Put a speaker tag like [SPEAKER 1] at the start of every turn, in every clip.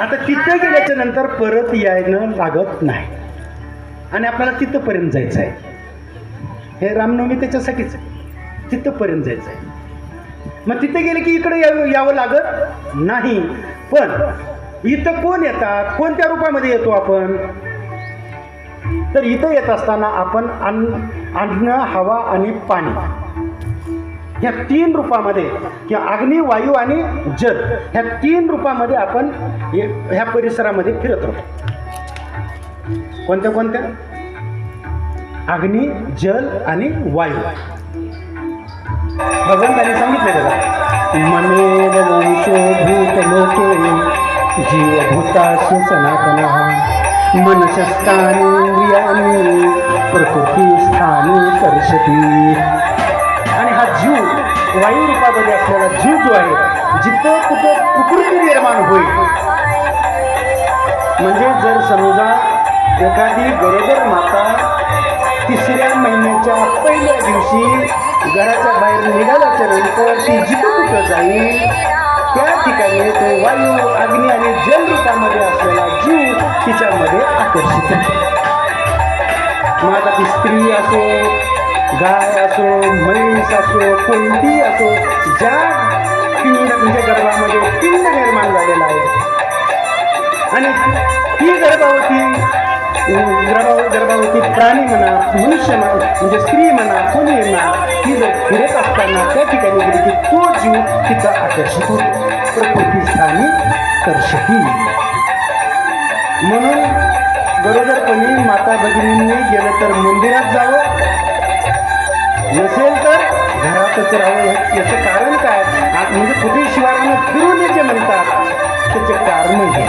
[SPEAKER 1] आता तिथं गेल्याच्या नंतर परत यायनं लागत नाही आणि आपल्याला तिथंपर्यंत जायचं आहे. हे रामनवमी त्याच्यासाठीच तिथंपर्यंत जायचं आहे. मग तिथे गेले की इकडे यावं लागत नाही. पण इथं कोण येतात, कोणत्या रूपामध्ये येतो आपण? तर इथं येत असताना आपण अन्न, हवा आणि पाणी ह्या 3 रूपामध्ये किंवा अग्नी, वायू आणि जल ह्या 3 रूपामध्ये आपण ह्या परिसरामध्ये फिरत राहतो. कोणत्या कोणत्या? अग्नी, जल आणि वायू. भगवंतांनी सांगितले बघा, ममेव वंशो भूत लोके जीवभूतासु सनातनः मनशस्तानींद्रियाणि प्रकृती स्थानी कर्षती. आणि हा जीव वायू रूपामध्ये असलेला जीव जो आहे, जिथं कुठं प्रकृती निर्माण होईल, म्हणजे जर समजा एखादी गरोदर माता 3ऱ्या महिन्याच्या पहिल्या दिवशी घराच्या बाहेर निघाल्याच्या नंतर ती जिथं कुठं जाईल त्या ठिकाणी तो वायू, अग्नी आणि जल रूपामध्ये असलेला जीव तिच्यामध्ये आकर्षित आहे. मग आता ती स्त्री असो, गाय असो, म्हैस असो, कोणती असो, ज्या पिंड म्हणजे गर्भामध्ये पिंड निर्माण झालेला आहे आणि ती गर्भावती प्राणी म्हणा, मनुष्य म्हणजे स्त्री म्हणा, कोणी म्हणा, ती जर फिरत असताना त्या ठिकाणी गेली की तो जीव तिथं आकर्षित होतो. प्रकृती स्थानी कर्षती. म्हणून गरोदरपणी माता भगिनींनी गेलं तर मंदिरात जावं, नसेल तर घरातच राहावं. याचं कारण काय? म्हणजे कुठे शिवारानं फिरून जे म्हणतात त्याचे कारण हे.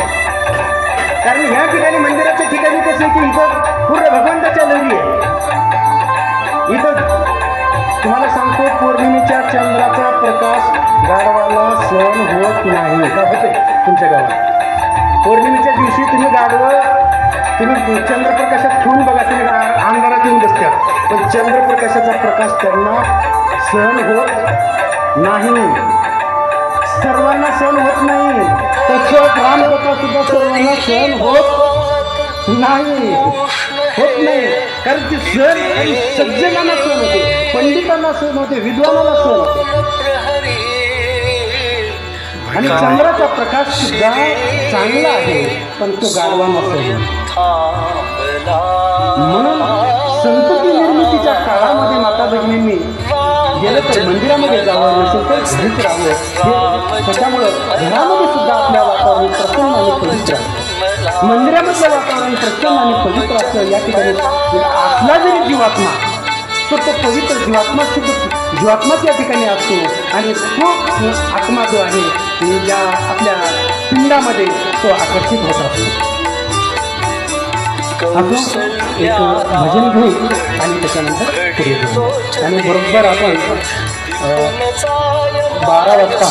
[SPEAKER 1] कारण ह्या ठिकाणी मंदिराच्या ठिकाणी कसं आहे की इथं पूर्ण भगवंताच्या लहरी आहे. इथं तुम्हाला सांगतो, पौर्णिमेच्या चंद्राचा प्रकाश गाढवाला सहन होत नाही. का होते तुमच्या गावात? पौर्णिमेच्या दिवशी तुम्ही तुम्ही चंद्रप्रकाशात ठेवून बघा, तुम्ही अंधारात येऊन बसतात, पण चंद्रप्रकाशाचा प्रकाश त्यांना सहन होत नाही. सर्वांना सहन होत नाही. तसंच रामकथा सुद्धा सर्वांना सहन होत नाही. कारण ती सहन आणि सज्जनांना सहन होते, पंडितांना सहन होते, विद्वानाला सहन होते. आणि चंद्राचा प्रकाश सुद्धा चांगला आहे, पण तो गाढवांना सहन होतो. म्हणून संतती निर्मितीच्या काळामध्ये माता भगिनींनी गेलं तर मंदिरामध्ये जावं, नसेल तर घरीच राहावं. त्याच्यामुळं घरामध्ये सुद्धा आपल्या वातावरण प्रसन्न आणि पवित्र असतं. मंदिरामधलं वातावरण प्रसन्न आणि पवित्र असतं. या ठिकाणी असला जरी जीवात्मा, तर तो पवित्र जीवात्माच या ठिकाणी असतो आणि तो आत्मा जो आहे या आपल्या पिंडामध्ये तो आकर्षित होत असतो. असं एक भजन घेऊ आणि त्याच्यानंतर पुढे घेऊ. आणि बरोबर आपण 12 वाजता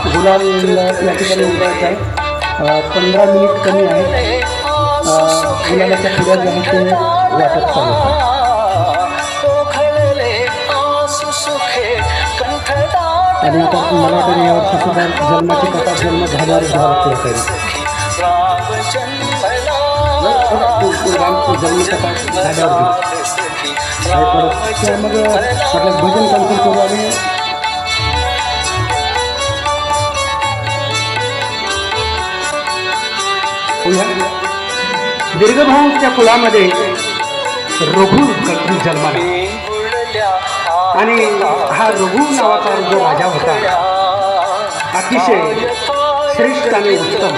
[SPEAKER 1] गुलाल या ठिकाणी उभारायचं आहे. 15 मिनिट कमी आहे. गुलालाच्या पुढ्या जे आहे ते वाटत चालू आहे. आणि आता मला वाटतं यावर्षी सुद्धा जन्माची कथा जन्म झाल्यावर जन्मकथा झाल्यावर मग म्हटलं भजन कन्सल करू आम्ही. दीर्घभाऊच्या कुलामध्ये रघु जन्माला आणि हा रघु नावाचा जो राजा होता, अतिशय श्रेष्ठ आणि उत्तम.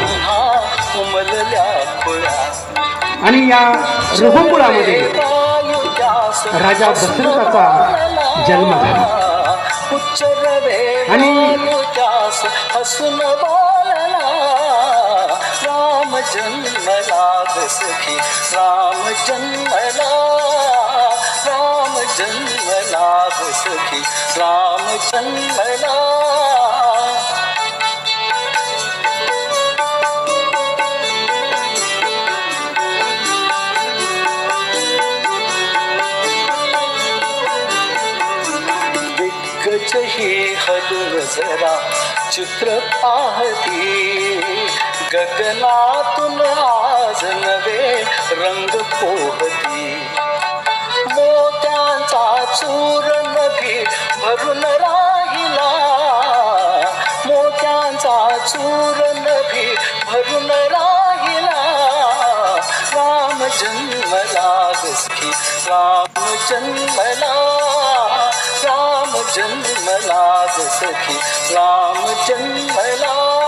[SPEAKER 1] आणि या रघुकुळामध्ये राजा दशरथाचा जन्म झाला. आणि राम जन्मला सखी, राम जन्मला, राम जन्मला सखी, राम जन्मला. दिग्गज ही
[SPEAKER 2] हलून जरा चित्र पाहती, गगनातून आज नवे रंग पोहती. मोत्यांचा चूर नभी भरून राहिला, मोत्यांचा चूर नभी भरून राहिला. राम जन्मला ग सखी, राम जन्मला, राम जन्मला ग सखी, राम जन्मला.